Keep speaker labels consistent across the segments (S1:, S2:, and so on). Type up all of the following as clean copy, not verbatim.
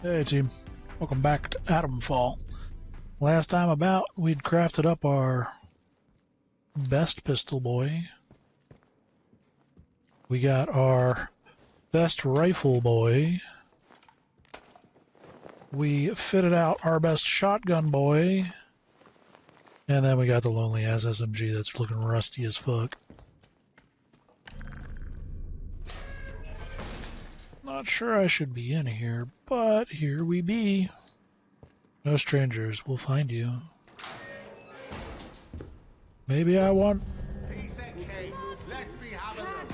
S1: Hey team, welcome back to AtomFall. Last time about, we'd crafted up our best pistol boy. We got our best rifle boy. We fitted out our best shotgun boy. And then we got the lonely ass SMG that's looking rusty as fuck. Not sure I should be in here, but here we be. No strangers, we'll find you. Maybe I want...
S2: Let's be having them.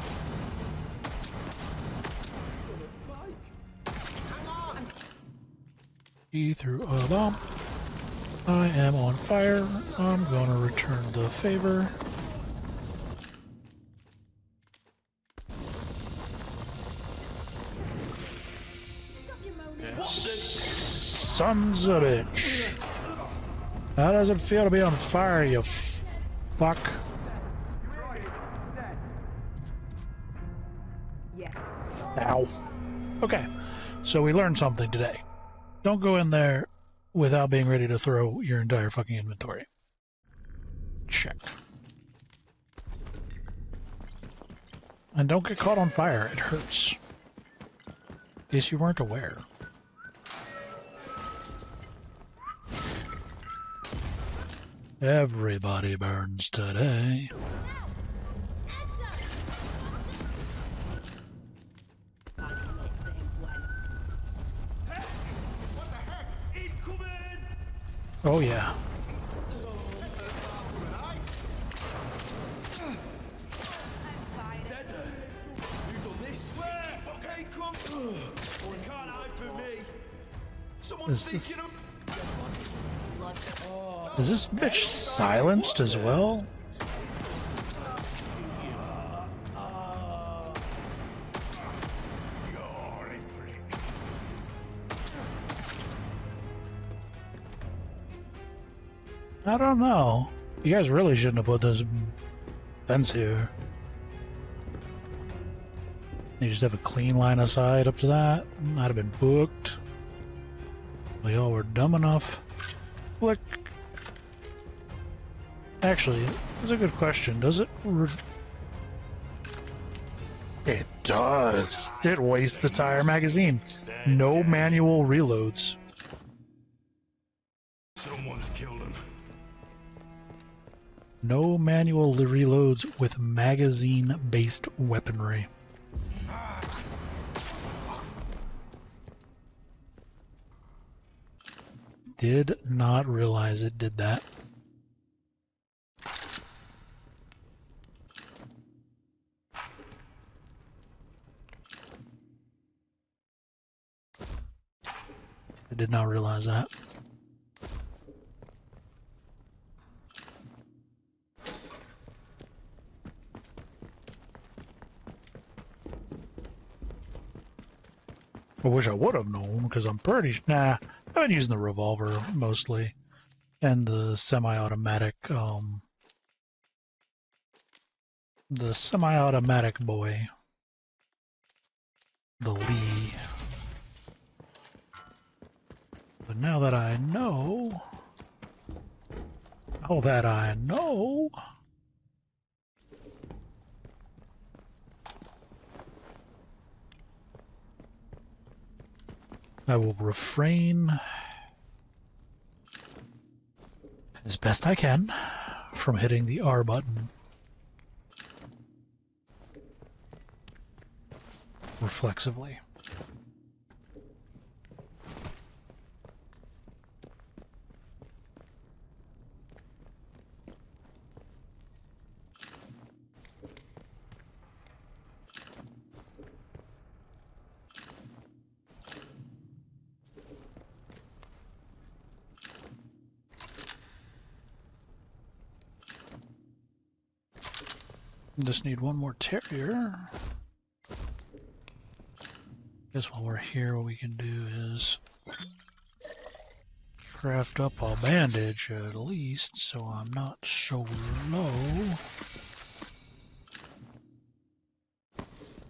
S2: Hang on.
S1: He threw a bomb. I am on fire. I'm gonna return the favor. Sons of a bitch. How does it feel to be on fire, you fuck? Ow. Okay, so we learned something today. Don't go in there without being ready to throw your entire fucking inventory. Check. And don't get caught on fire, it hurts. In case you weren't aware. Everybody burns today. Oh yeah. Is this bitch silenced as well? I don't know. You guys really shouldn't have put those vents here. You just have a clean line of sight up to that. Might have been booked. We all were dumb enough. Flick. Actually, that's a good question. Does it? It does. It wastes the entire magazine. No manual reloads.
S3: Someone's killed him.
S1: No manual reloads with magazine-based weaponry. Did not realize it did that. I did not realize that. I wish I would have known, because I'm pretty... Nah, I've been using the revolver, mostly. And the semi-automatic, the semi-automatic boy. The Lee. But now that I know... Now that I know... I will refrain as best I can from hitting the R button reflexively. Just need one more terrier. Guess while we're here, what we can do is craft up a bandage at least, so I'm not so low.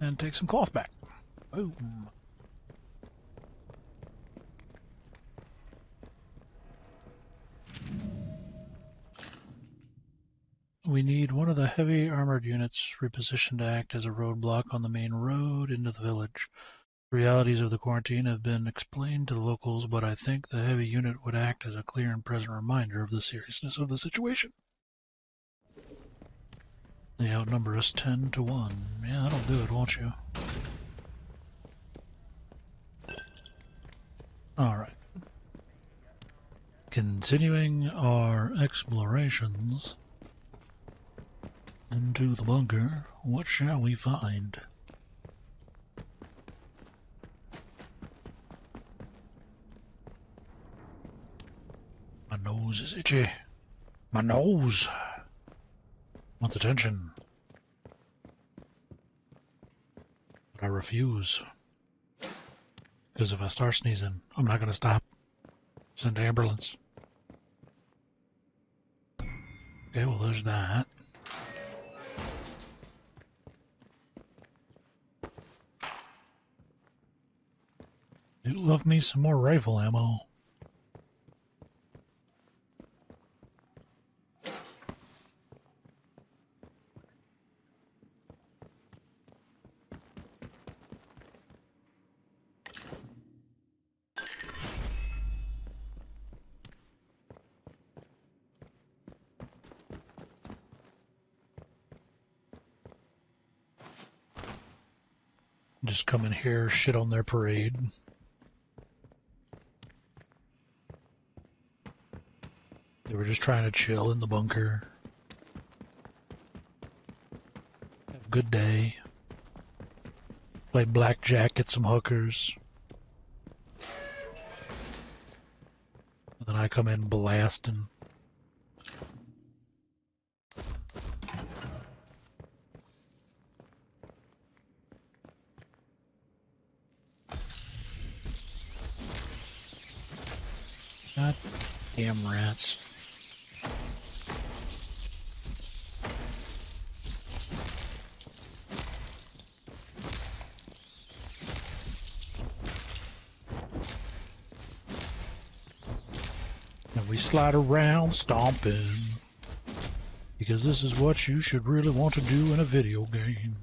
S1: And take some cloth back. Boom. We need one of the heavy armored units repositioned to act as a roadblock on the main road into the village. The realities of the quarantine have been explained to the locals, but I think the heavy unit would act as a clear and present reminder of the seriousness of the situation. They outnumber us 10 to 1. Yeah, that'll do it, won't you? Alright. Continuing our explorations into the bunker, what shall we find? My nose is itchy. My nose wants attention. But I refuse. Because if I start sneezing, I'm not going to stop. Send ambulance. Okay, well, there's that. Do love me some more rifle ammo. Just come in here, shit on their parade. They were just trying to chill in the bunker. Have a good day. Play blackjack, get some hookers. And then I come in blasting. God damn rats. And we slide around stomping. Because this is what you should really want to do in a video game.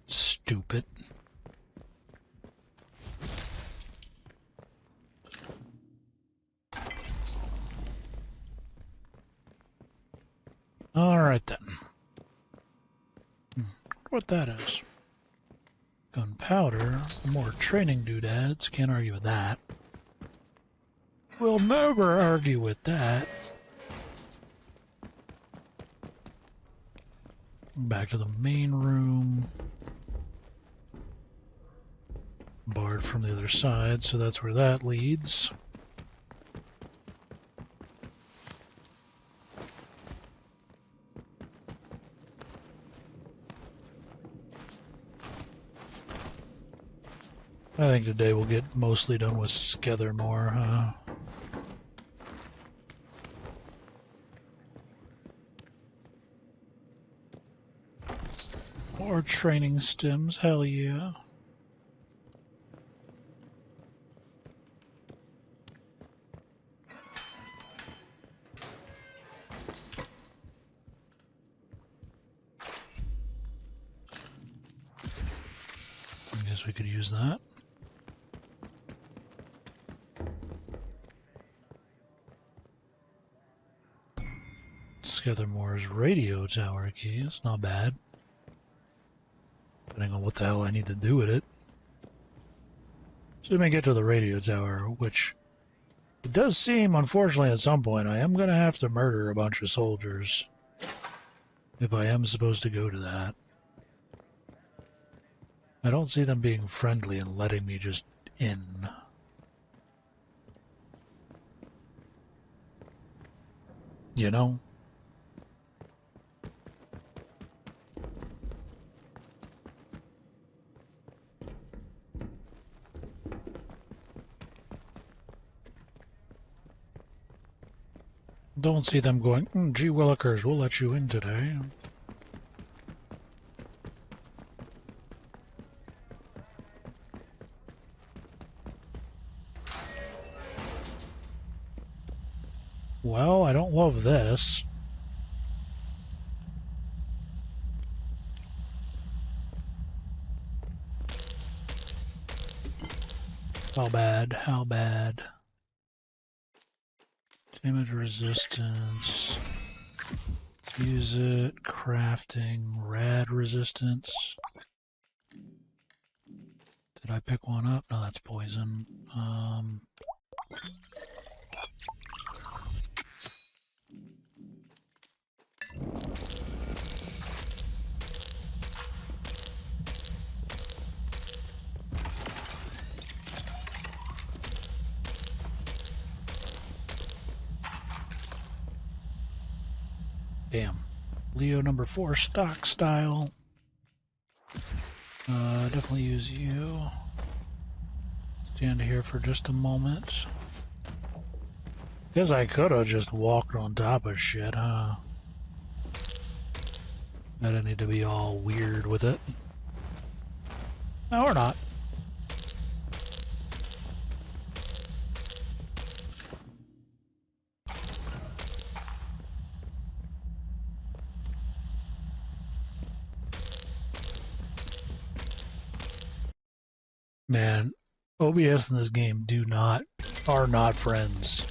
S1: Stupid. Alright then. What that is. Gunpowder, more training doodads, can't argue with that. We'll never argue with that. Back to the main room. Barred from the other side, so that's where that leads. I think today we'll get mostly done with Skethermore. More training stims, hell yeah. I guess we could use that. Skethermore's radio tower key, it's not bad. Depending on what the hell I need to do with it. So we get to the radio tower, which it does seem, unfortunately, at some point, I am going to have to murder a bunch of soldiers. If I am supposed to go to that. I don't see them being friendly and letting me just in. You know? Don't see them going, gee willikers, we'll let you in today. Well, I don't love this. How bad? How bad? Damage resistance. Use it. Crafting. Rad resistance. Did I pick one up? No, that's poison. Damn. Leo number 4, stock style. Definitely use you. Stand here for just a moment. Guess I could have just walked on top of shit, huh? I didn't need to be all weird with it. No, or not. Man, OBS in this game are not friends.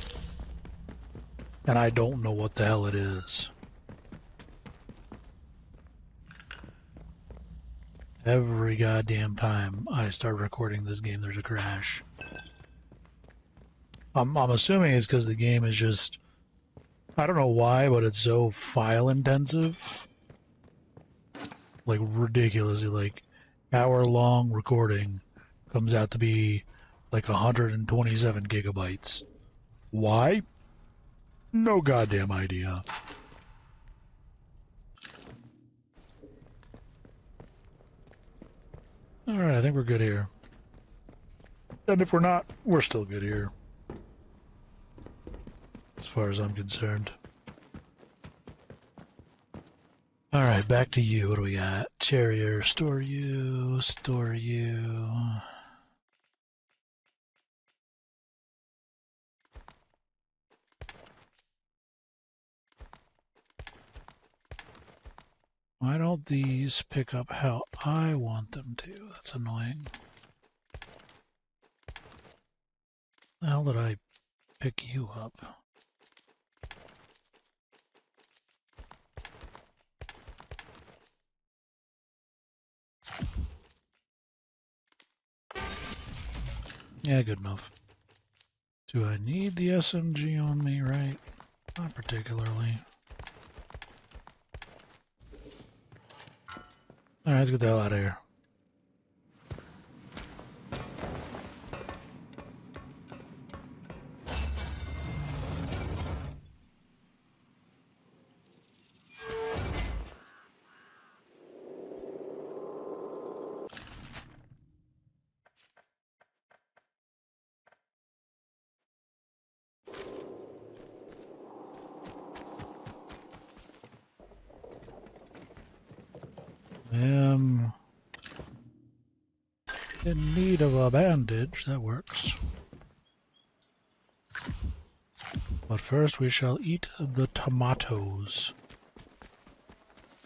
S1: And I don't know what the hell it is. Every goddamn time I start recording this game, there's a crash. I'm assuming it's because the game is just... I don't know why, but it's so file intensive. Like, ridiculously, like, hour-long recording comes out to be like 127 gigabytes. Why? No goddamn idea. Alright, I think we're good here. And if we're not, we're still good here. As far as I'm concerned. Alright, back to you. What do we got? Terrier, store you, store you. Why don't these pick up how I want them to? That's annoying. How did I pick you up? Yeah, good enough. Do I need the SMG on me, right? Not particularly. Alright, let's get the hell out of here. In need of a bandage, that works. But first we shall eat the tomatoes.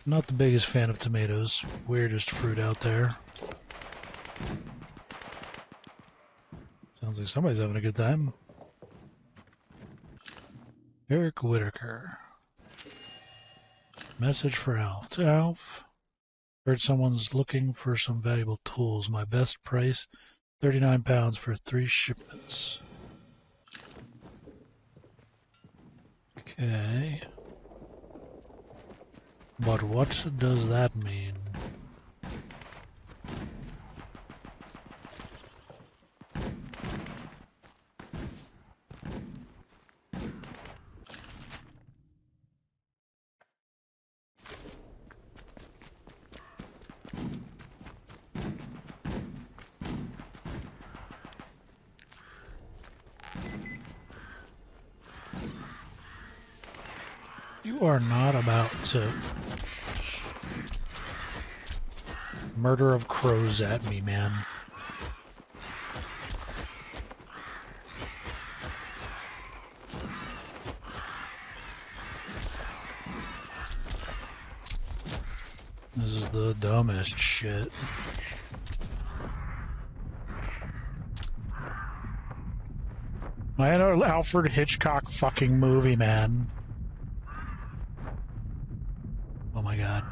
S1: Not the biggest fan of tomatoes. Weirdest fruit out there. Sounds like somebody's having a good time. Eric Whitaker. Message for Alf. To Alf. Heard someone's looking for some valuable tools. My best price, £39 for 3 shipments. Okay. But what does that mean? You are not about to murder of crows at me, man. This is the dumbest shit. I had an Alfred Hitchcock fucking movie, man. Oh my god.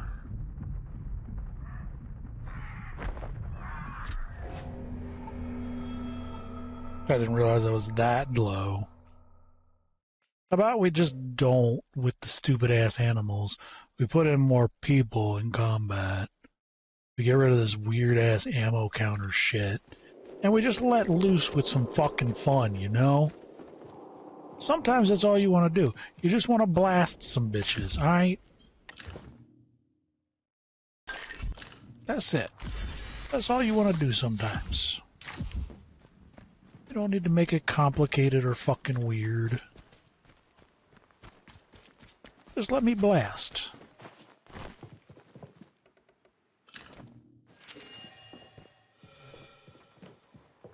S1: I didn't realize I was that low. How about we just don't with the stupid ass animals? We put in more people in combat. We get rid of this weird ass ammo counter shit. And we just let loose with some fucking fun, you know? Sometimes that's all you want to do. You just want to blast some bitches, alright? That's it. That's all you want to do sometimes. You don't need to make it complicated or fucking weird. Just let me blast.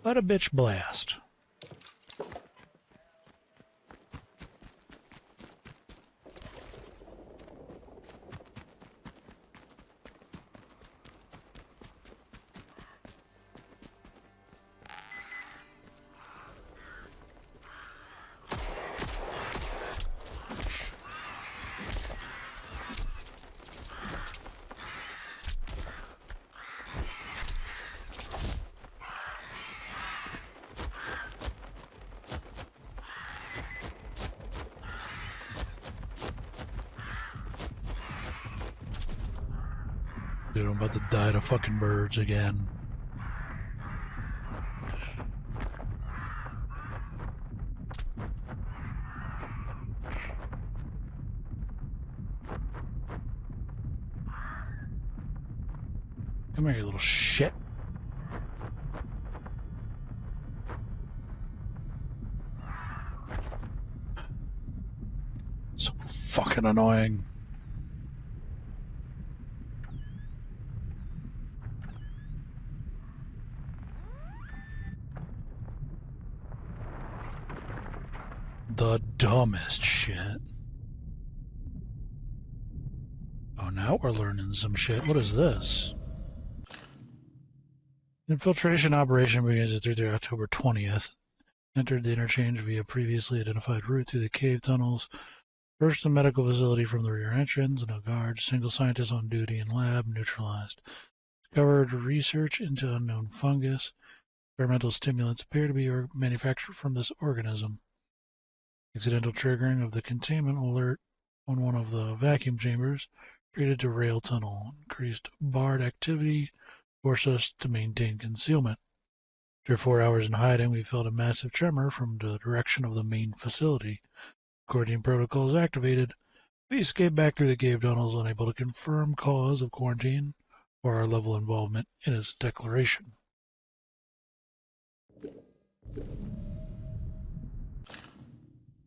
S1: Let a bitch blast. Dude, I'm about to die to fucking birds again. Come here, you little shit. So fucking annoying. The dumbest shit. Oh, now we're learning some shit. What is this? Infiltration operation begins at Thursday, October 20th. Entered the interchange via previously identified route through the cave tunnels. First, the medical facility from the rear entrance. No guards. Single scientist on duty in lab. Neutralized. Discovered research into unknown fungus. Experimental stimulants appear to be manufactured from this organism. Accidental triggering of the containment alert on one of the vacuum chambers. Treated to rail tunnel. Increased barred activity. Forced us to maintain concealment. After 4 hours in hiding, we felt a massive tremor from the direction of the main facility. Quarantine protocols activated. We escaped back through the cave tunnels, unable to confirm cause of quarantine or our level of involvement in its declaration.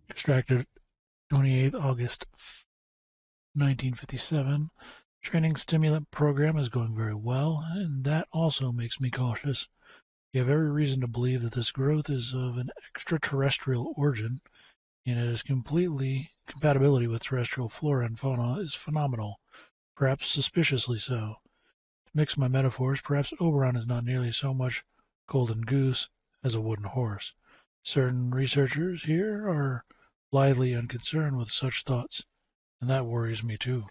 S1: Extracted 28th August 1957. Training stimulant program is going very well, and that also makes me cautious. We have every reason to believe that this growth is of an extraterrestrial origin, and its compatibility with terrestrial flora and fauna is phenomenal, perhaps suspiciously so. To mix my metaphors, perhaps Oberon is not nearly so much golden goose as a wooden horse. Certain researchers here are blithely unconcerned with such thoughts, and that worries me too.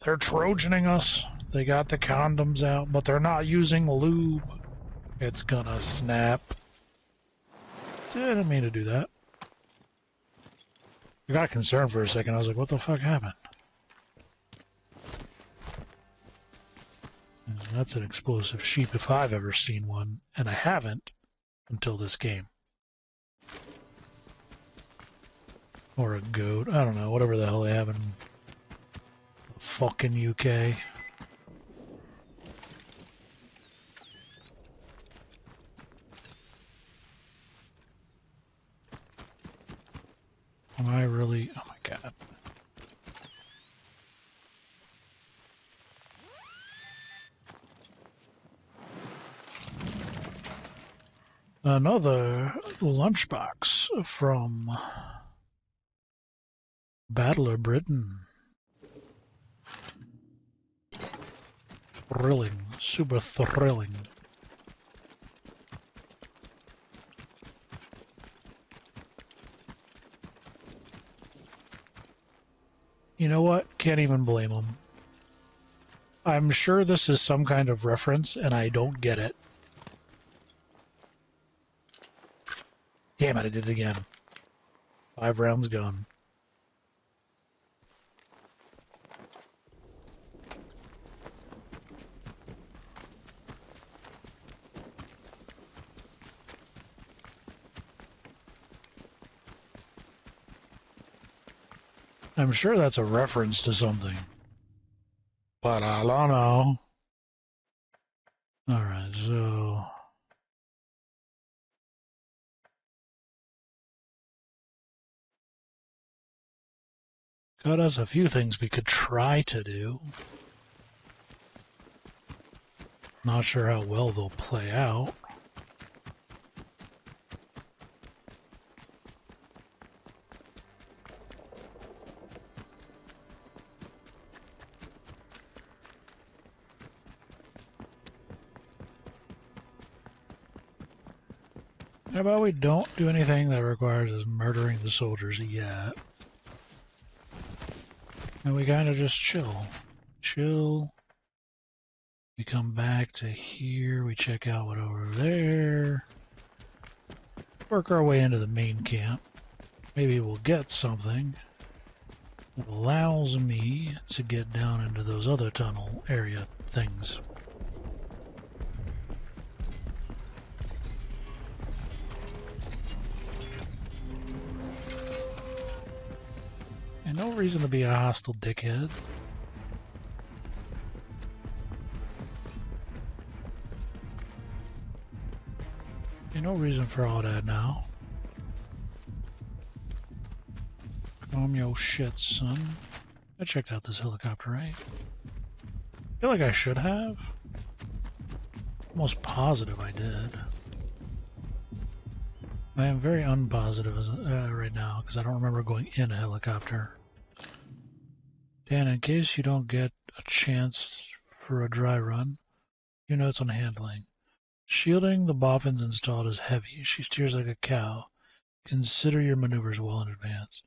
S1: They're Trojaning us. They got the condoms out, but they're not using lube. It's gonna snap. I didn't mean to do that. I got concerned for a second. I was like, what the fuck happened? And that's an explosive sheep if I've ever seen one, and I haven't until this game. Or a goat. I don't know. Whatever the hell they have in the fucking UK. Am I really... Oh my god. Another lunchbox from Battler Britain. Thrilling. Super thrilling. You know what? Can't even blame them. I'm sure this is some kind of reference, and I don't get it. Damn it, I did it again. 5 rounds gone. I'm sure that's a reference to something. But I don't know. Alright, so... got us a few things we could try to do. Not sure how well they'll play out. How about we don't do anything that requires us murdering the soldiers yet? And we kind of just chill. Chill. We come back to here, we check out what over there. Work our way into the main camp. Maybe we'll get something that allows me to get down into those other tunnel area things. And no reason to be a hostile dickhead. No reason for all that now. Calm your shit, son. I checked out this helicopter, right? I feel like I should have. Almost positive I did. I am very unpositive right now because I don't remember going in a helicopter. Dan, in case you don't get a chance for a dry run, your notes on handling. Shielding the boffins installed is heavy. She steers like a cow. Consider your maneuvers well in advance.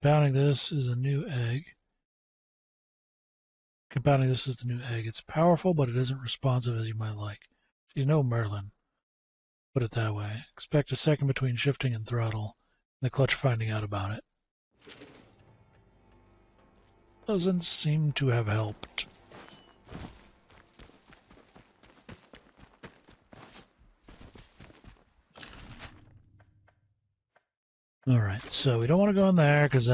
S1: Compounding this is the new egg. It's powerful, but it isn't responsive as you might like. She's no Merlin. Put it that way. Expect a second between shifting and throttle, and the clutch finding out about it. Doesn't seem to have helped. Alright, so we don't want to go in there because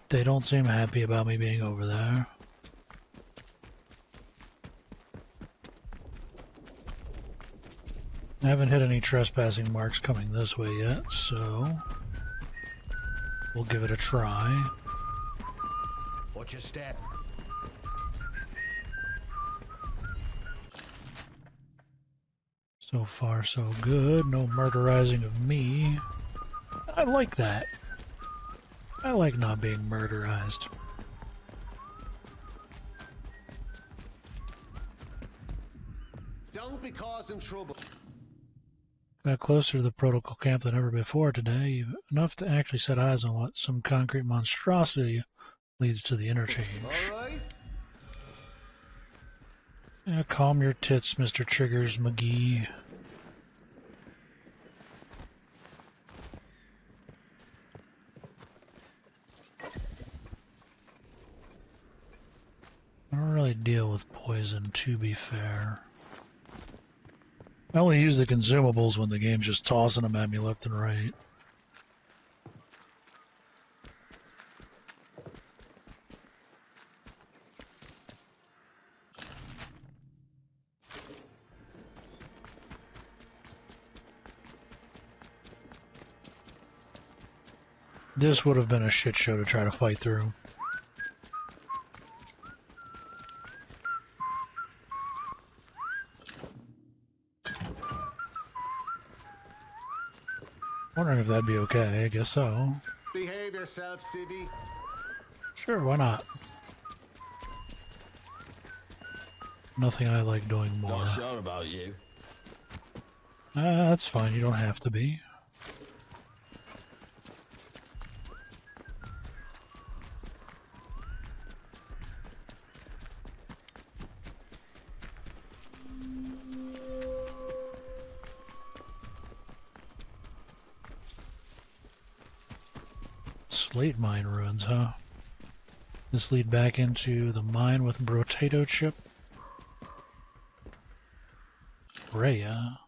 S1: they don't seem happy about me being over there. I haven't hit any trespassing marks coming this way yet, so we'll give it a try.
S2: Watch your step.
S1: So far, so good. No murderizing of me. I like that. I like not being murderized.
S2: Don't be causing trouble.
S1: Got closer to the protocol camp than ever before today, enough to actually set eyes on what some concrete monstrosity leads to the interchange.
S2: All right.
S1: Yeah, calm your tits, Mr. Triggers McGee. I don't really deal with poison, to be fair. I only use the consumables when the game's just tossing them at me left and right. This would have been a shit show to try to fight through. Wondering if that'd be okay. I guess so.
S2: Behave yourself, Civvy.
S1: Sure, why not? Nothing I like doing more.
S3: Not sure about you.
S1: That's fine. You don't have to be. Slate mine ruins, huh? This lead back into the mine with potato chip. Rhea.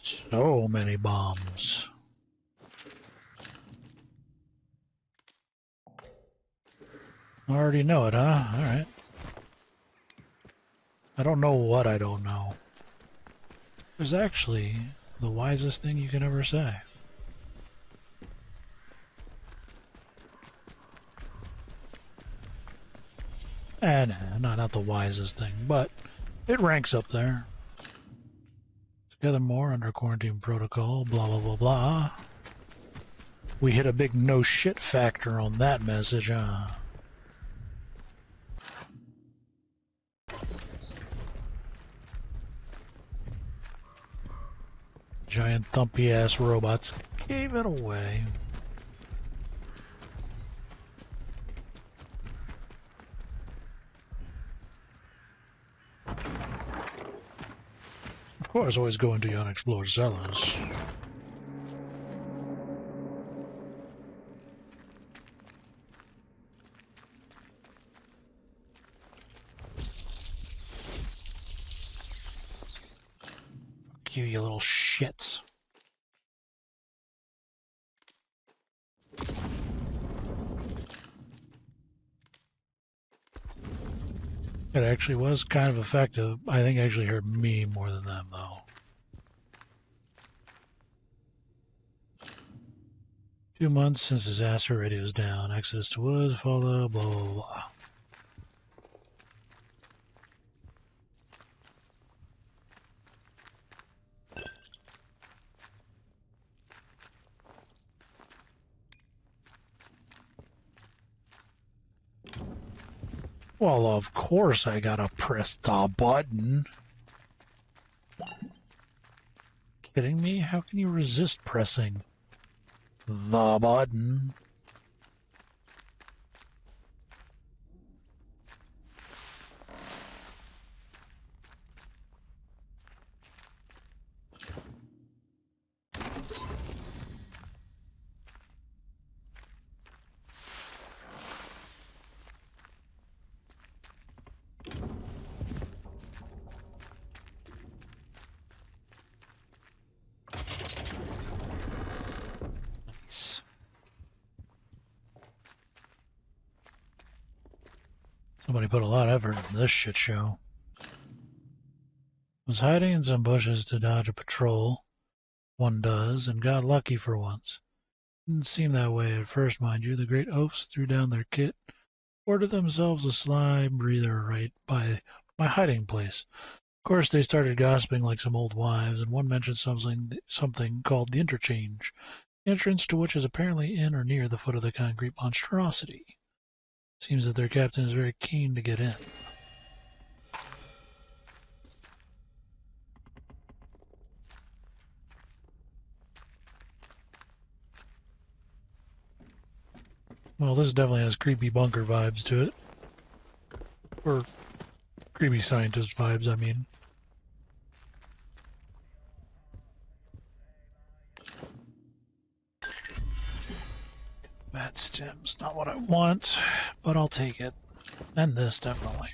S1: So many bombs. Already know it, huh? Alright. I don't know what I don't know. It's actually the wisest thing you can ever say. And not the wisest thing, but it ranks up there. Together more under quarantine protocol, blah blah blah blah. We hit a big no shit factor on that message, huh? Giant thumpy ass robots gave it away. Of course, always go into the unexplored cellars. Fuck you, you little shits. It actually was kind of effective. I think it actually hurt me more than them, though. 2 months since disaster radio's down. Exodus to woods, follow, blah, blah, blah. Well, of course I gotta press the button. Kidding me? How can you resist pressing the button? Somebody put a lot of effort into this shit show. Was hiding in some bushes to dodge a patrol. One does, and got lucky for once. Didn't seem that way at first, mind you. The great oafs threw down their kit, ordered themselves a sly breather right by my hiding place. Of course, they started gossiping like some old wives, and one mentioned something called the interchange, the entrance to which is apparently in or near the foot of the concrete monstrosity. Seems that their captain is very keen to get in. Well, this definitely has creepy bunker vibes to it. Or creepy scientist vibes, I mean. Bad stems, not what I want, but I'll take it. And this, definitely.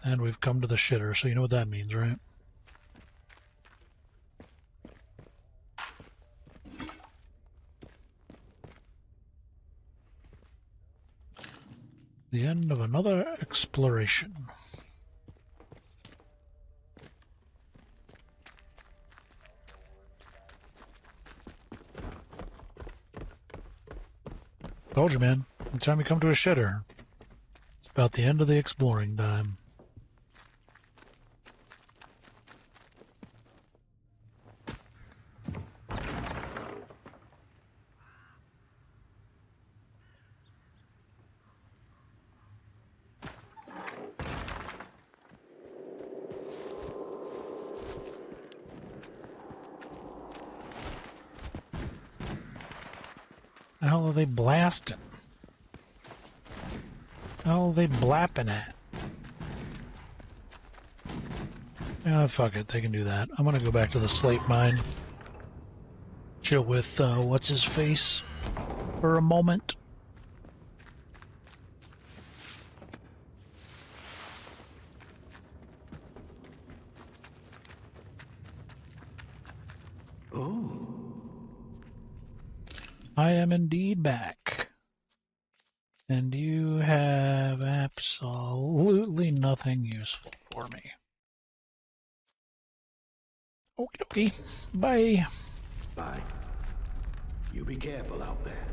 S1: And we've come to the shitter, so you know what that means, right? The end of another exploration. Told you, man. Every time we come to a shitter, it's about the end of the exploring time. The hell are they blasting? The hell are they blapping at? Yeah, fuck it, they can do that. I'm gonna go back to the slate mine. Chill with, what's his face for a moment.
S2: Oh.
S1: I am indeed back. And you have absolutely nothing useful for me. Okie dokie. Bye.
S2: Bye. You be careful out there.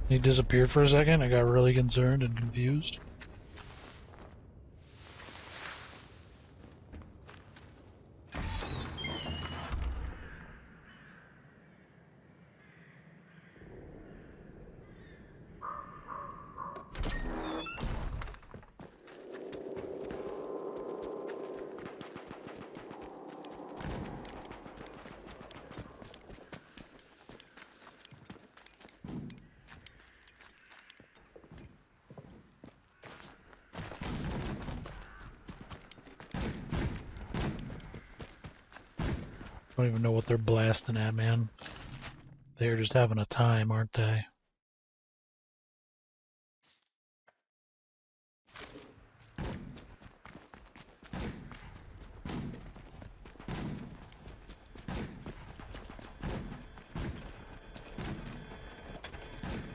S1: He disappeared for a second. I got really concerned and confused. I don't even know what they're blasting at, man. They're just having a time, aren't they?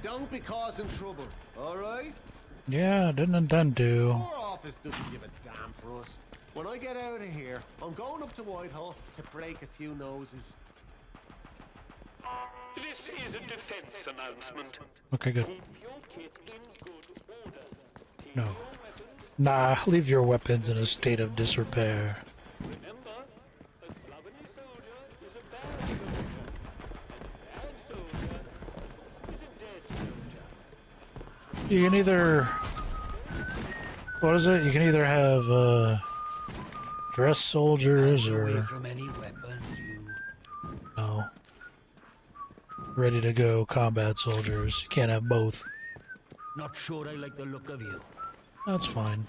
S2: Don't be causing trouble, alright?
S1: Yeah, didn't intend to.
S2: Our office doesn't give a damn for us. When I get out of here, I'm going up to Whitehall to break a few noses.
S3: This is a defense announcement.
S1: Okay, good.
S3: Keep your kit in good order. Keep
S1: No.
S3: your weapons.
S1: Nah, leave your weapons in a state of disrepair.
S3: Remember, a slovenly soldier is a bad soldier, and a bad soldier is a dead soldier.
S1: You can either... What is it? You can either have, dress soldiers
S4: Away
S1: or...
S4: from any weapons, you.
S1: No. Ready to go combat soldiers. You can't have both.
S4: Not sure I like the look of you.
S1: That's fine.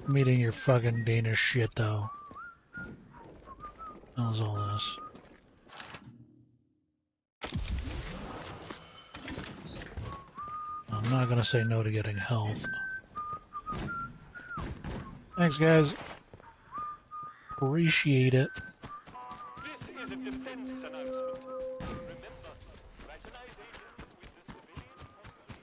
S1: I'm eating your fucking Danish shit, though. How's all this? I'm not gonna say no to getting health. Thanks, guys. Appreciate it.
S3: This is a defense announcement. Remember, fraternization with the civilian population.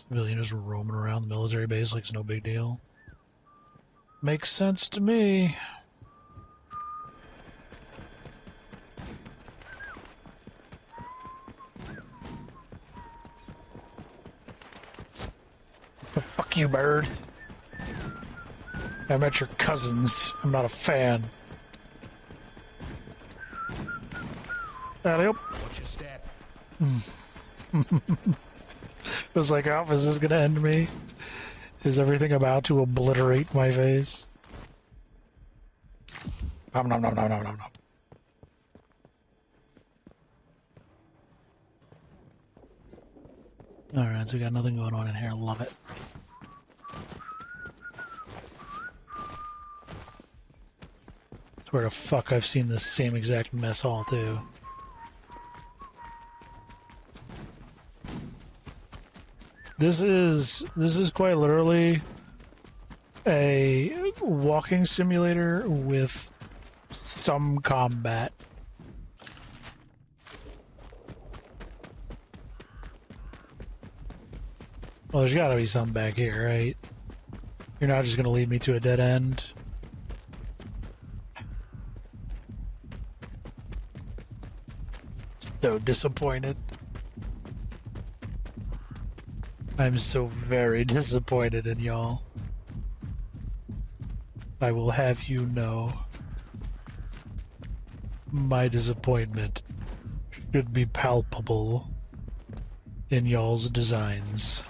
S1: Civilian is roaming around the military base like it's no big deal. Makes sense to me. Fuck you, bird. I met your cousins. I'm not a fan. Alley-oop.
S4: Watch your step.
S1: It was like, oh, is this gonna end me? Is everything about to obliterate my face? Nom nom nom nom nom nom nom. Alright, so we got nothing going on in here. Love it. Where the fuck I've seen this same exact mess hall too. This is quite literally a walking simulator with some combat. Well, there's gotta be something back here, right? You're not just gonna lead me to a dead end. So disappointed. I'm so very disappointed in y'all. I will have you know. My disappointment should be palpable in y'all's designs.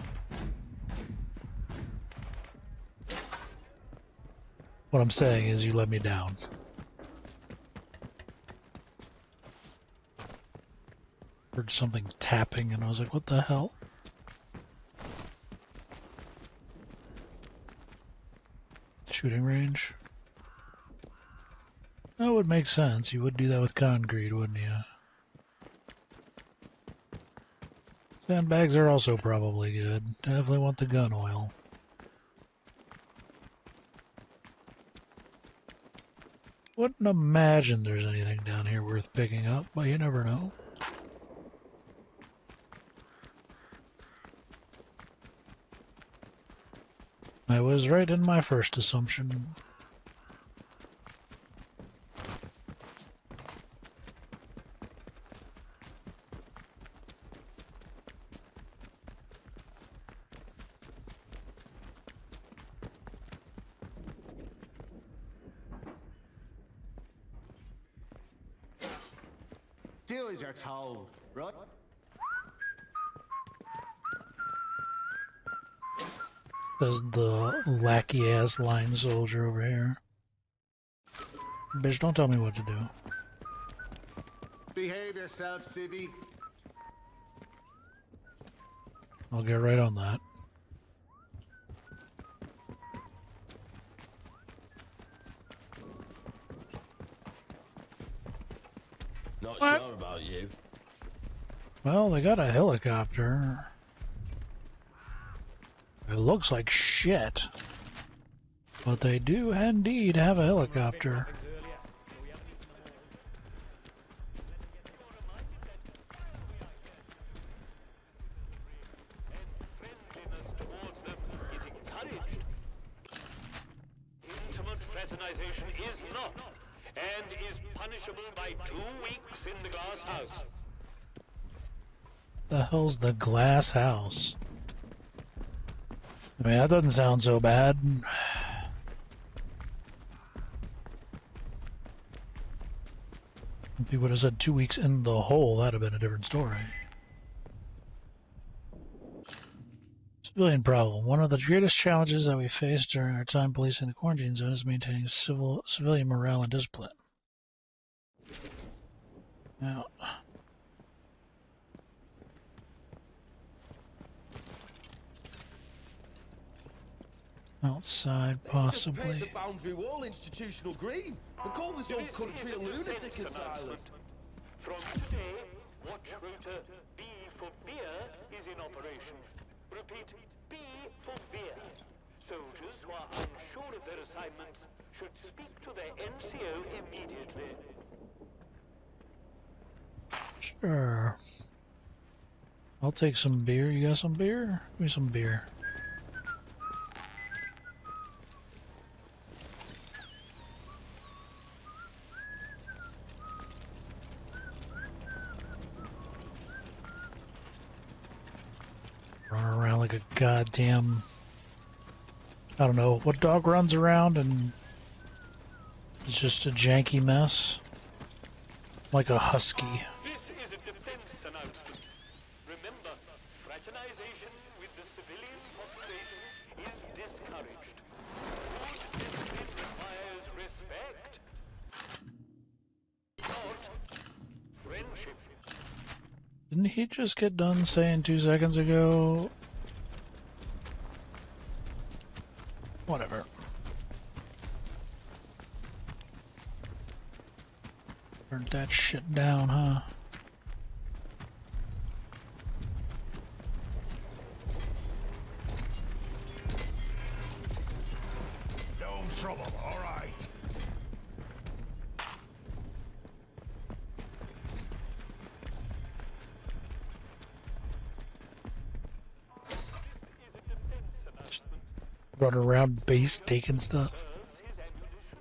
S1: What I'm saying is you let me down. Heard something tapping and I was like, what the hell? Shooting range? That would make sense. You would do that with concrete, wouldn't you? Sandbags are also probably good. Definitely want the gun oil. Wouldn't imagine there's anything down here worth picking up, but you never know. I was right in my first assumption.
S2: Do as you're told, right?
S1: Says the lackey-ass line soldier over here. Bitch, don't tell me what to do.
S2: Behave yourself, civvy.
S1: I'll get right on that.
S5: Not
S1: What?
S5: sure about you.
S1: Well, they got a helicopter. It looks like shit. But they do indeed have a helicopter.
S3: Friendliness towards them is encouraged. Intimate fraternization is not, and is punishable by 2 weeks in the glass house.
S1: The hell's the glass house? I mean, that doesn't sound so bad. If you would have said 2 weeks in the hole, that'd have been a different story. Civilian problem. One of the greatest challenges that we face during our time policing the quarantine zone is maintaining civilian morale and discipline. Now, outside, possibly.
S5: Paint the boundary wall institutional green and call this whole country a lunatic asylum.
S3: From today, watch rotor B for beer is in operation. Repeat, B for beer. Soldiers who are unsure of their assignments should speak to their NCO immediately.
S1: Sure. I'll take some beer. You got some beer? Give me some beer. Run around like a goddamn... I don't know. What dog runs around and it's just a janky mess? Like a husky.
S3: This is a defense announcement. Remember, fraternization with the civilian population is discouraged. Good discipline requires respect, not friendship.
S1: Didn't he just get done saying 2 seconds ago? Whatever. Burnt that shit down, huh?
S2: No trouble, all right.
S1: Run around base taking stuff.
S3: His ammunition.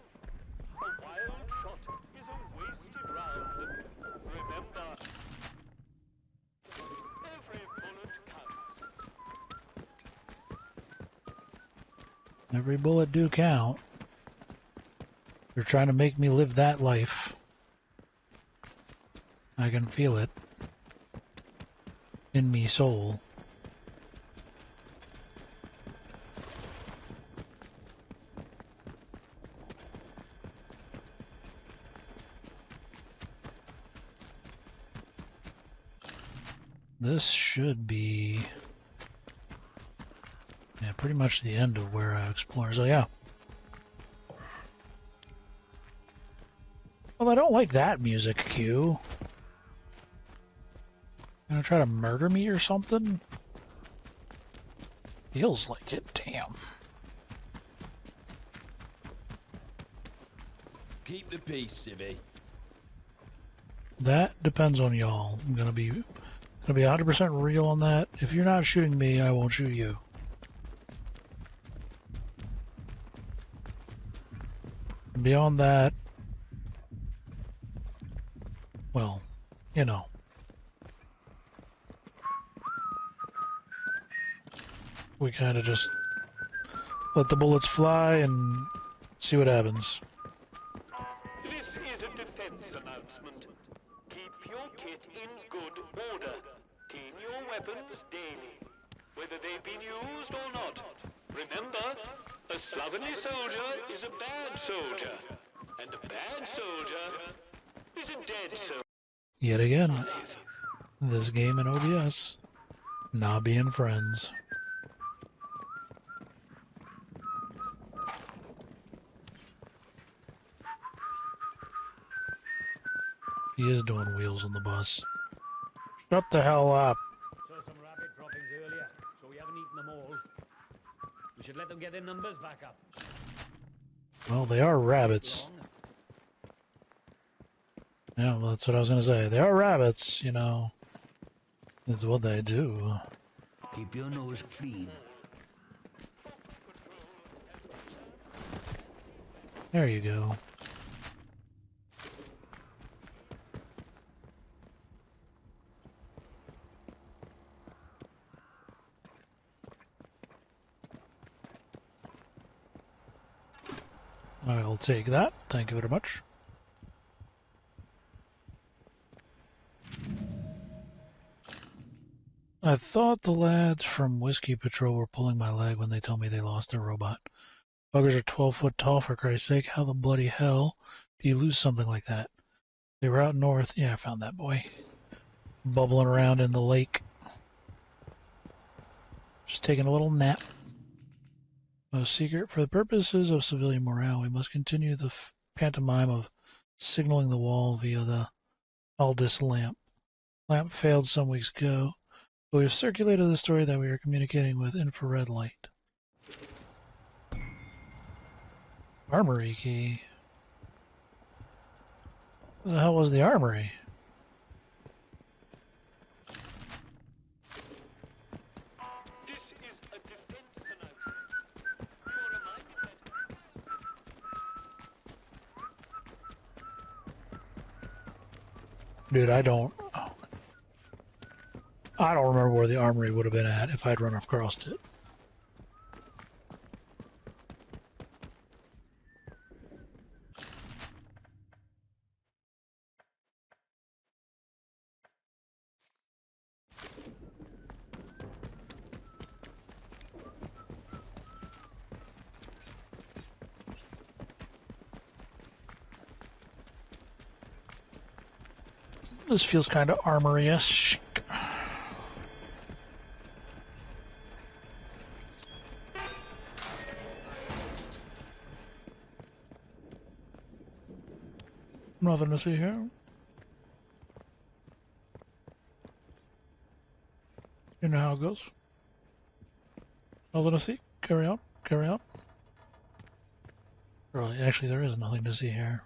S3: A wild shot is a wasted round. Remember, every bullet counts.
S1: Every bullet do count. They're trying to make me live that life. I can feel it. In me soul. This should be... yeah, pretty much the end of where I explored. So yeah. Well, I don't like that music cue. Gonna try to murder me or something? Feels like it, damn.
S5: Keep the peace, civvy.
S1: That depends on y'all. I'm gonna be 100% real on that. If you're not shooting me, I won't shoot you. Beyond that, well, you know. We kind of just let the bullets fly and see what happens.
S3: This is a defense announcement. Keep your kit in good order. Clean your weapons daily, whether they've been used or not. Remember, a slovenly soldier is a bad soldier, and a bad soldier is a dead soldier.
S1: Yet again, this game in OBS, not being friends. He is doing wheels on the bus. Shut the hell up.
S4: Saw some rabbit droppings earlier, so we haven't eaten them all. We should let them get their numbers back up.
S1: Well, they are rabbits. Yeah, well, that's what I was going to say. They are rabbits, you know. It's what they do.
S4: Keep your nose clean.
S1: There you go. I'll take that. Thank you very much. I thought the lads from Whiskey Patrol were pulling my leg when they told me they lost their robot. Buggers are 12 foot tall, for Christ's sake. How the bloody hell do you lose something like that? They were out north. Yeah, I found that boy. Bubbling around in the lake. Just taking a little nap. Most secret. For the purposes of civilian morale, we must continue the pantomime of signaling the wall via the Aldis lamp. Lamp failed some weeks ago, but we have circulated the story that we are communicating with infrared light. Armory key. What the hell was the armory?
S3: This is a defense announcement. You are reminded that...
S1: Dude, I don't remember where the armory would have been at if I'd run across it. This feels kind of armory-esque. Nothing to see here. You know how it goes. Nothing to see. Carry on. Carry on. Really, actually, there is nothing to see here.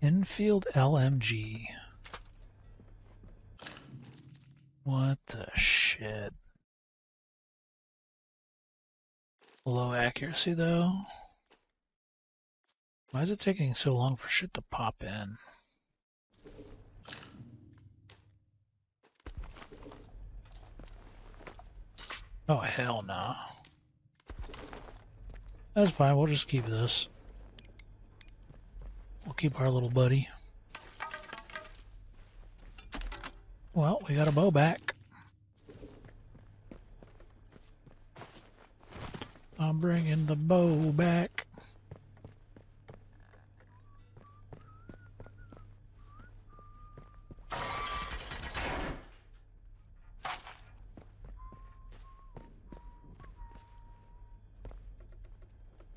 S1: Infield LMG. What the shit? Low accuracy, though. Why is it taking so long for shit to pop in? Oh, hell no. That's fine, we'll just keep this. We'll keep our little buddy. Well, we got a bow back. I'm bringing the bow back.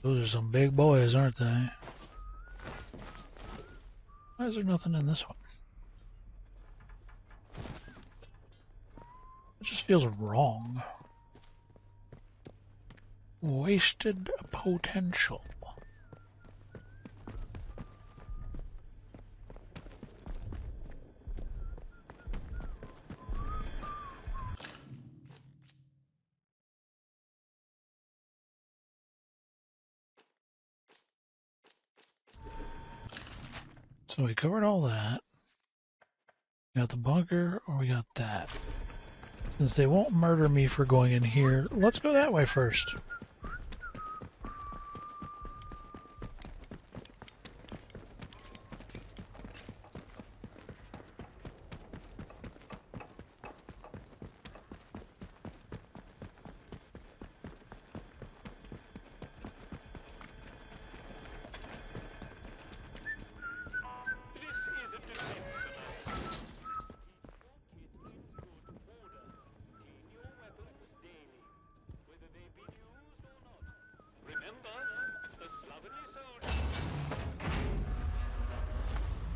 S1: Those are some big boys, aren't they? Why is there nothing in this one? It just feels wrong. Wasted potential. So we covered all that. We got the bunker, or we got that. Since they won't murder me for going in here, let's go that way first.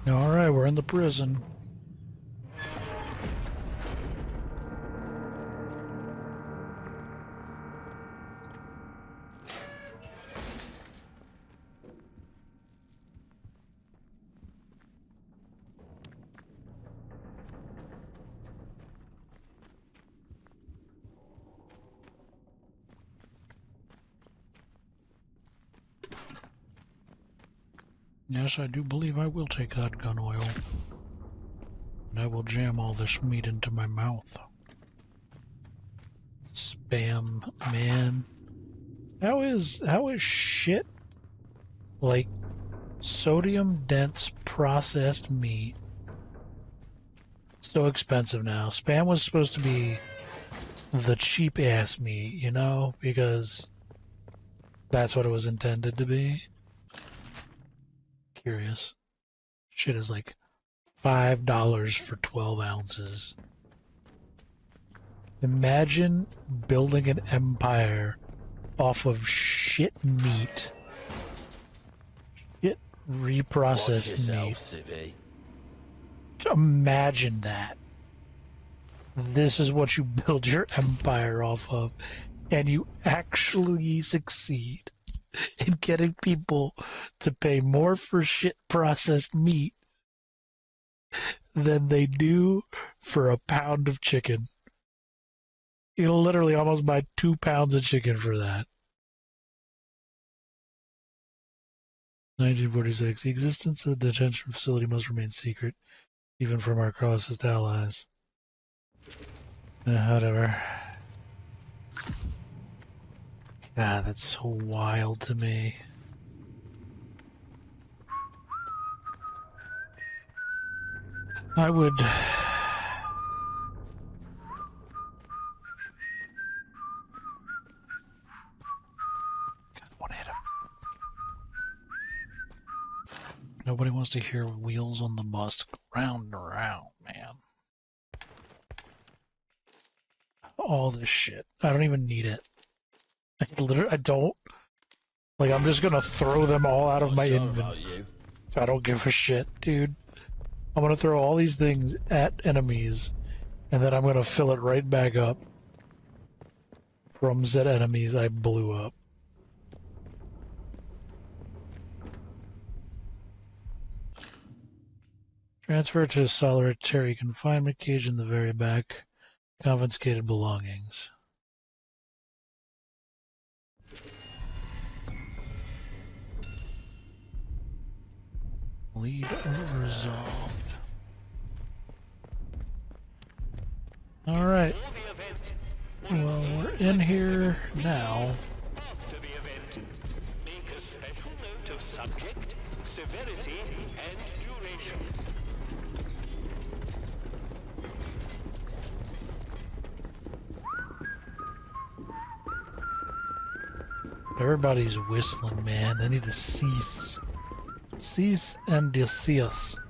S1: Alright, we're in the prison. Yes, I do believe I will take that gun oil. And I will jam all this meat into my mouth. Spam, man. How is shit like sodium dense processed meat so expensive now? Spam was supposed to be the cheap ass meat, you know, because that's what it was intended to be. Curious. Shit is like $5 for 12 ounces. Imagine building an empire off of shit meat. Shit reprocessed meat.
S5: Civvy.
S1: Imagine that. This is what you build your empire off of. And you actually succeed in getting people to pay more for shit processed meat than they do for a pound of chicken. You'll literally almost buy 2 pounds of chicken for that. 1946. The existence of the detention facility must remain secret, even from our closest allies. Whatever. God, that's so wild to me. I would... God, one hit him. Nobody wants to hear wheels on the bus round and around, man. All this shit. I don't even need it. I don't. Like, I'm just gonna throw them all out of my inventory. I don't give a shit, dude. I'm gonna throw all these things at enemies, and then I'm gonna fill it right back up from said enemies I blew up. Transfer to solitary confinement cage in the very back. Confiscated belongings. Lead resolved. Alright. Well, we're in here now.
S3: After the event, make a special note of subject, severity, and duration.
S1: Everybody's whistling, man. They need to cease. Cease and desist.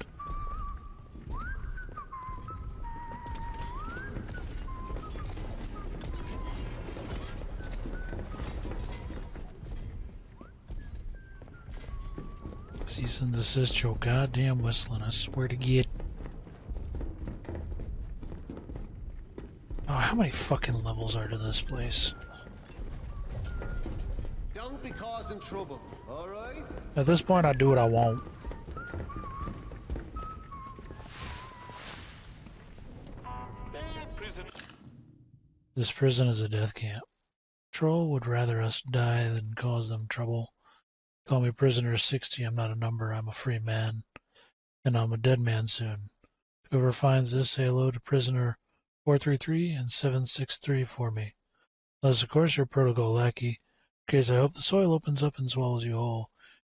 S1: Cease and desist your goddamn whistling, I swear to get. Oh, how many fucking levels are to this place?
S2: Don't be causing trouble, alright?
S1: At this point, I do what I want. This prison is a death camp. Patrol would rather us die than cause them trouble. Call me prisoner 60, I'm not a number, I'm a free man. And I'm a dead man soon. Whoever finds this, say hello to prisoner 433 and 763 for me. Unless, of course, you're protocol lackey. In case I hope the soil opens up and swallows you whole.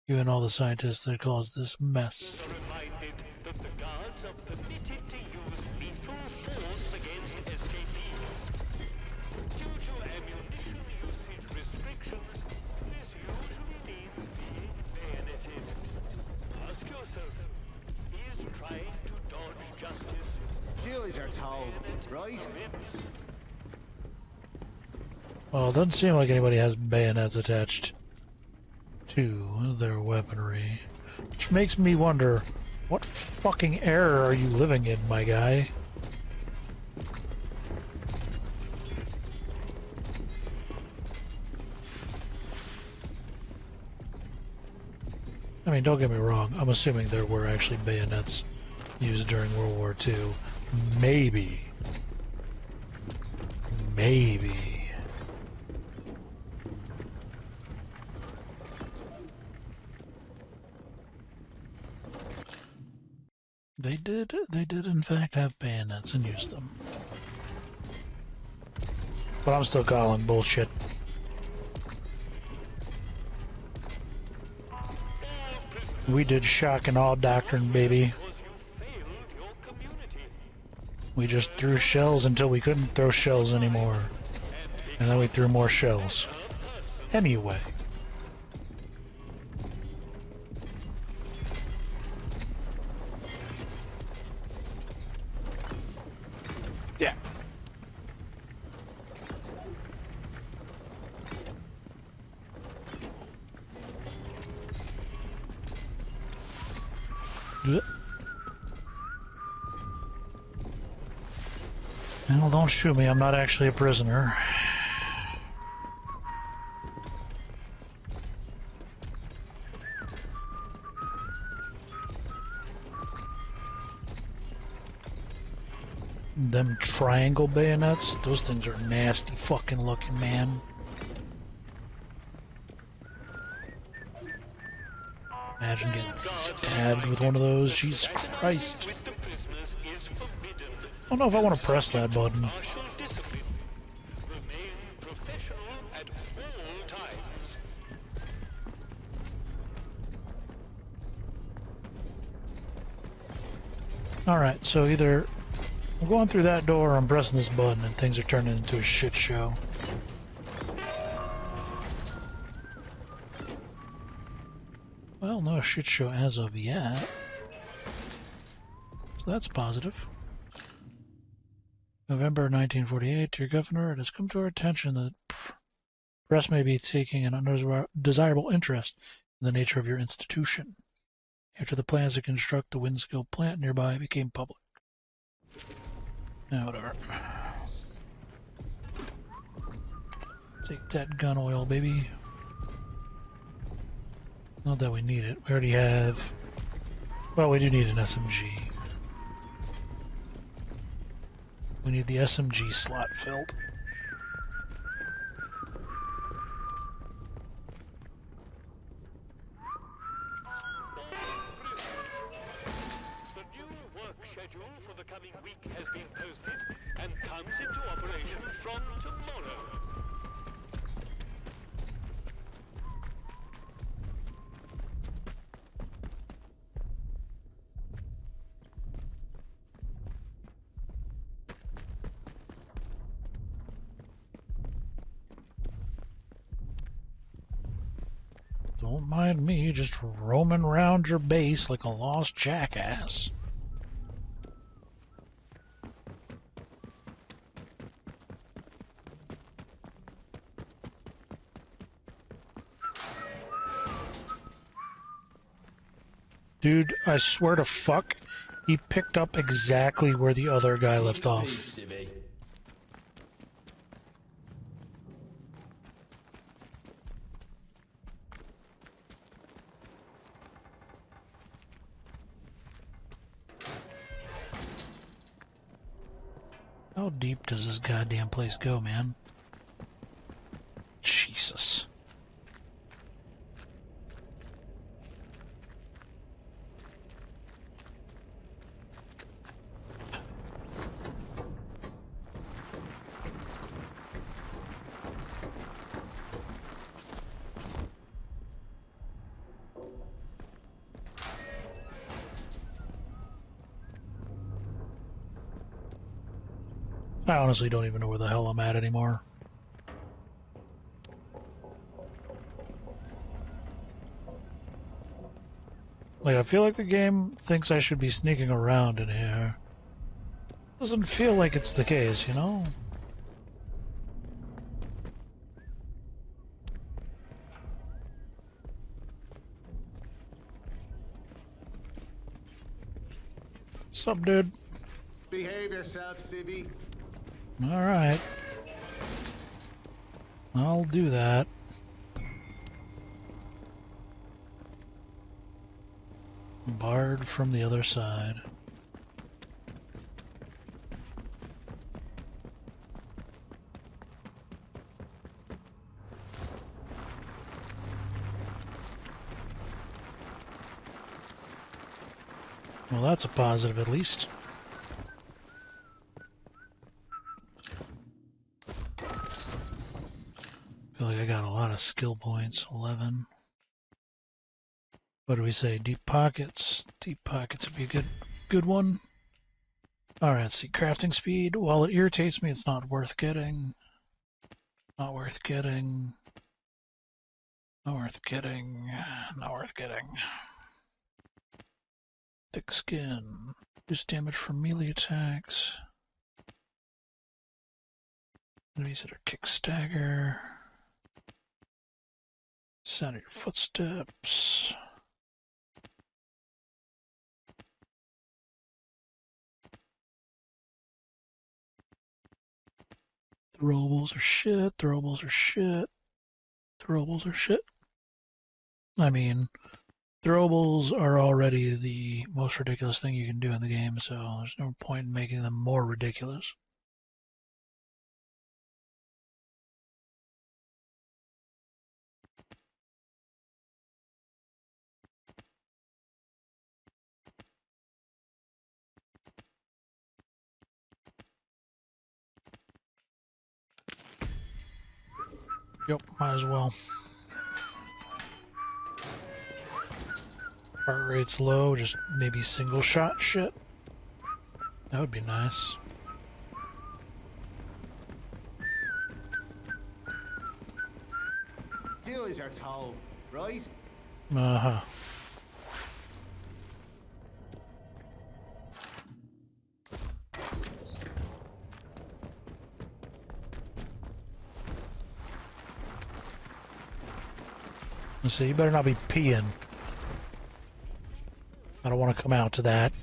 S1: You and all the scientists that caused this mess.
S3: Are reminded that the guards are permitted to use lethal force against escapees. Due to ammunition usage restrictions, this usually means being bayoneted. Ask yourself, is trying to dodge justice
S2: Do as you're told, right?
S1: Well, it doesn't seem like anybody has bayonets attached to their weaponry. Which makes me wonder, what fucking era are you living in, my guy? I mean, don't get me wrong, I'm assuming there were actually bayonets used during World War II. Maybe. Maybe. They did in fact have bayonets and used them. But I'm still calling bullshit. We did shock and awe doctrine, baby. We just threw shells until we couldn't throw shells anymore. And then we threw more shells. Anyway. Yeah. Well, don't shoot me. I'm not actually a prisoner. Them triangle bayonets, those things are nasty fucking looking, man. Imagine getting stabbed with one of those. Jesus Christ. I don't know if I want to press that button. Alright, so either I'm going through that door or I'm pressing this button and things are turning into a shit show. Well, no shit show as of yet. So that's positive. November 1948, dear Governor, it has come to our attention that press may be taking an undesirable interest in the nature of your institution, after the plans to construct the Windskill plant nearby became public. Now, whatever. Take that gun oil, baby. Not that we need it. We already have... Well, we do need an SMG. We need the SMG slot filled.
S3: The new work schedule for the coming week has been posted and comes into operation from tomorrow.
S1: Don't mind me just roaming around your base like a lost jackass. Dude, I swear to fuck, he picked up exactly where the other guy left off.
S5: Civvy.
S1: How deep does this goddamn place go, man? Jesus. I honestly don't even know where the hell I'm at anymore. Like, I feel like the game thinks I should be sneaking around in here. Doesn't feel like it's the case, you know? Sup, dude?
S2: Behave yourself, Civvy.
S1: Alright. I'll do that. Barred from the other side. Well, that's a positive at least. Feel like I got a lot of skill points. 11. What do we say? Deep pockets. Deep pockets would be a good one. Alright, let's see. Crafting speed. While it irritates me, it's not worth getting. Not worth getting. Not worth getting. Not worth getting. Thick skin. Reduce damage from melee attacks. Enemies that are kick stagger. Sound of your footsteps. Throwables are shit. Throwables are shit. Throwables are shit. I mean, throwables are already the most ridiculous thing you can do in the game, so there's no point in making them more ridiculous. Yep, might as well. Heart rate's low, just maybe single shot shit. That would be nice.
S2: Do as you're told, right?
S1: Uh-huh. Let's see, you better not be peeing. I don't want to come out to that.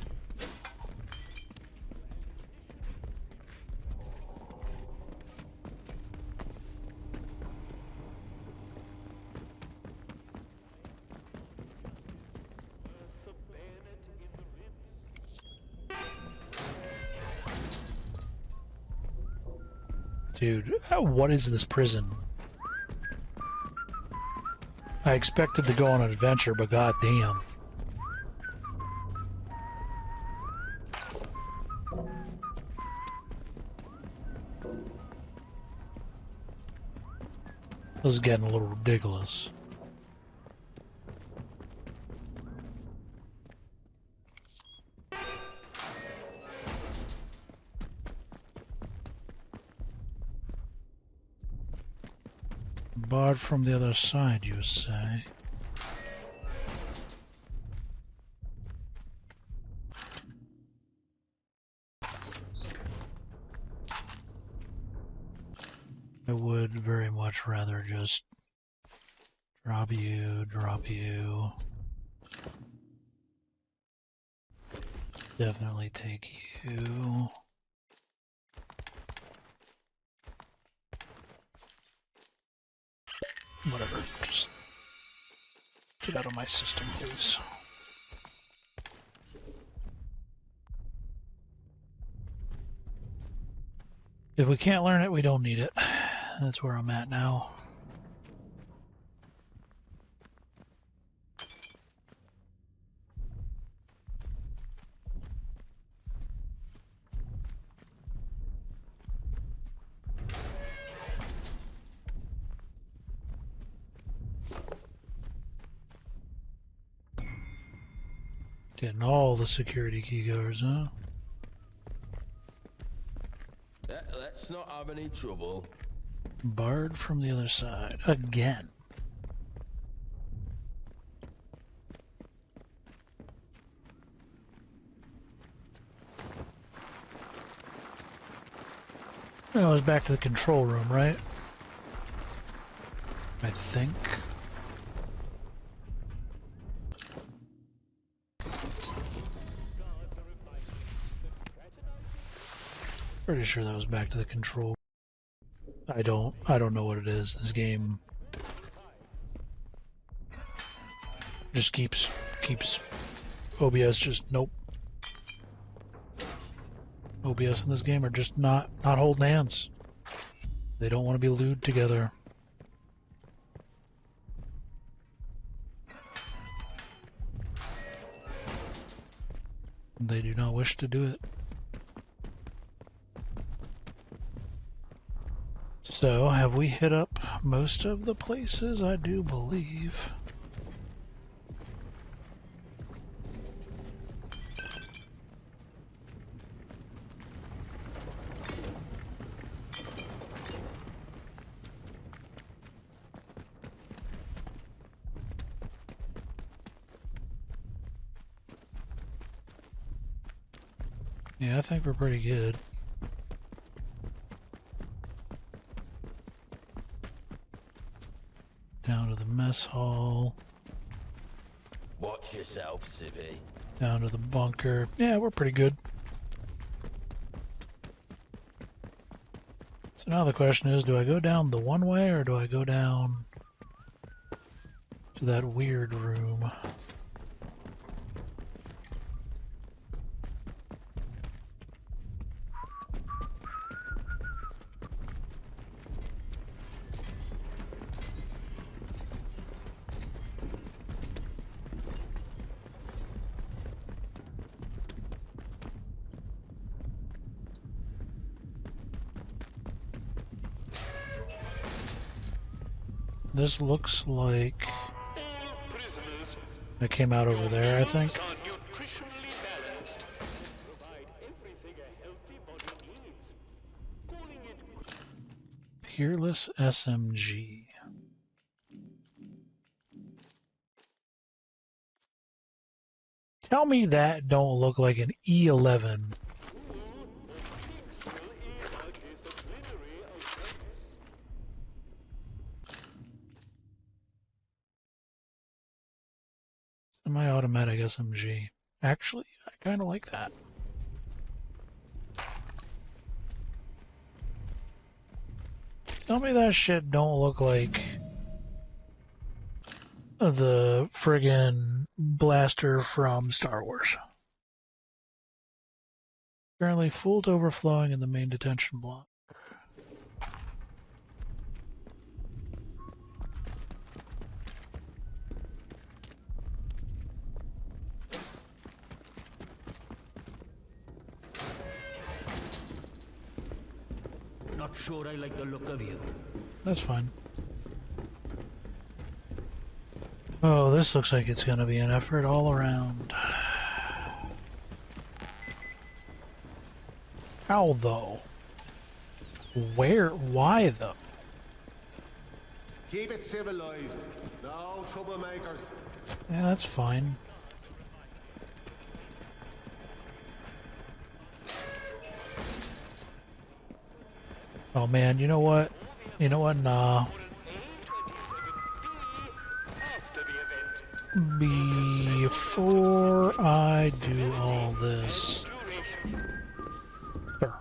S1: Dude, what is this prison? I expected to go on an adventure, but goddamn. This is getting a little ridiculous. Barred from the other side, you say? I would very much rather just drop you. Definitely take you. Whatever, just get out of my system, please. If we can't learn it, we don't need it. That's where I'm at now. Getting all the security key guards, huh?
S5: Let's not have any trouble.
S1: Barred from the other side. Again. That was back to the control room, right? I think. Pretty sure that was back to the control. I don't know what it is. This game just keeps OBS just nope. OBS in this game are just not holding hands. They don't want to be lewd together. They do not wish to do it. So, have we hit up most of the places? I do believe. Yeah, I think we're pretty good. Down to the mess hall.
S5: Watch yourself, civvy.
S1: Down to the bunker. Yeah, we're pretty good. So now the question is, do I go down the one way or do I go down to that weird room? This looks like it came out over there, I think. Peerless SMG. Tell me that don't look like an E11. Semi-automatic SMG. Actually, I kind of like that. Tell me that shit don't look like the friggin' blaster from Star Wars. Currently full to overflowing in the main detention block.
S4: Not sure I like the look of you.
S1: That's fine. Oh, this looks like it's gonna be an effort all around. How though? Where? Why though?
S2: Keep it civilized. No troublemakers.
S1: Yeah, that's fine. Oh man, you know what? You know what? Nah. before I do all this, sure,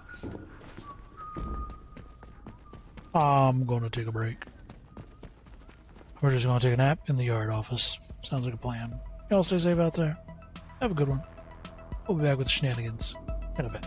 S1: I'm going to take a break. We're just going to take a nap in the yard office. Sounds like a plan. Y'all stay safe out there. Have a good one. We'll be back with the shenanigans in a bit.